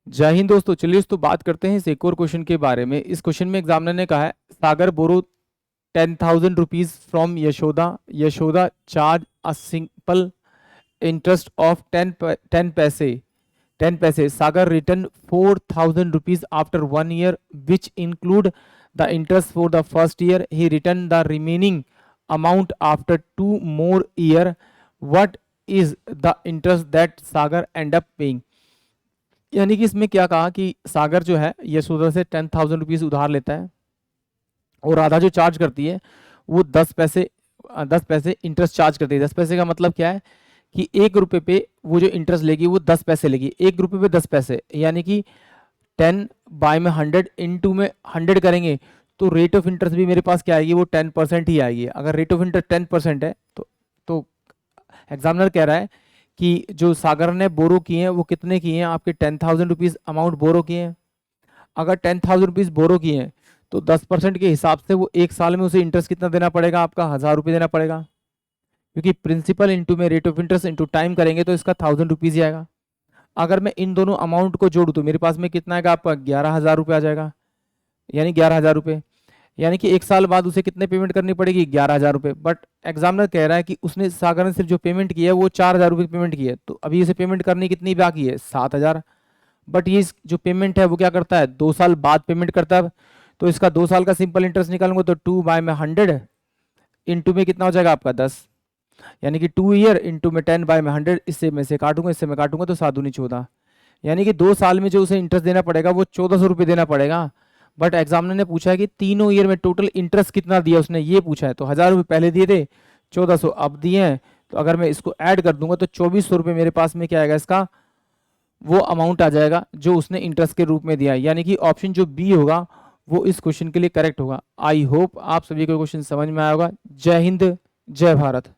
जय हिंद दोस्तों। चलिए दोस्तों बात करते हैं इस एक और क्वेश्चन के बारे में। इस क्वेश्चन में एग्जामिनर ने कहा है Sagar borrow 10,000 rupees from Yashoda. Yashoda charge a simple interest of 10 paise. Sagar return 4,000 rupees after 1 year which include the interest for the first year. He return the remaining amount after 2 more year। What is the interest that Sagar end up paying. यानी कि इसमें क्या कहा कि सागर जो है यशोदा से 10,000 rupees उधार लेता है और आधा जो चार्ज करती है वो 10 पैसे, 10 पैसे इंटरेस्ट चार्ज करती है। 10 पैसे का मतलब क्या है कि 1 रुपए पे वो जो इंटरेस्ट लेगी वो 10 पैसे लेगी। 1 रुपए पे 10 पैसे, यानी कि 10/100 इंटू में 100 करेंगे तो रेट ऑफ इंटरेस्ट भी मेरे पास क्या आएगी, वो 10% ही आएगी। अगर रेट ऑफ इंटरेस्ट 10% है तो एग्जामिनर कह रहा है कि जो सागर ने बोरो किए हैं वो कितने किए हैं, आपके 10,000 रुपीज अमाउंट बोरो किए हैं। अगर 10,000 रुपीज बोरो किए हैं तो 10% के हिसाब से वो एक साल में उसे इंटरेस्ट कितना देना पड़ेगा, आपका 1,000 रुपये देना पड़ेगा। क्योंकि प्रिंसिपल इंटू में rate of interest into time करेंगे तो इसका 1,000 रुपीज ही आएगा। अगर मैं इन दोनों अमाउंट को जोड़ू तो मेरे पास में कितना आएगा, आपका 11,000 रुपये आ जाएगा। यानी 11,000 रुपये, यानी कि एक साल बाद उसे कितने पेमेंट करनी पड़ेगी, 11,000 रुपये। बट एग्जामिनर कह रहा है कि उसने सागर ने सिर्फ जो पेमेंट की है वो 4,000 रुपये पेमेंट की है, तो अभी इसे पेमेंट करनी कितनी बाकी है, 7,000। बट ये जो पेमेंट है वो क्या करता है, 2 साल बाद पेमेंट करता है। तो इसका 2 साल का सिंपल इंटरेस्ट निकालूंगा तो 2/100 इंटू में कितना हो जाएगा आपका 10, यानी कि 2 ईयर इंटू में 10/100। इससे में से काटूंगा, इससे मैं काटूंगा तो 7 दूनी 14, यानी कि 2 साल में जो उसे इंटरेस्ट देना पड़ेगा वो 1,400 रुपये देना पड़ेगा। बट एग्जामिनर ने पूछा है कि तीनों ईयर में टोटल इंटरेस्ट कितना दिया उसने, ये पूछा है। तो 1,000 रुपये पहले दिए थे, 1,400 अब दिए हैं, तो अगर मैं इसको ऐड कर दूंगा तो 2,400 रुपये मेरे पास में क्या आएगा, इसका वो अमाउंट आ जाएगा जो उसने इंटरेस्ट के रूप में दिया है। यानी कि ऑप्शन जो बी होगा वो इस क्वेश्चन के लिए करेक्ट होगा। आई होप आप सभी को क्वेश्चन समझ में आया होगा। जय हिंद, जय भारत।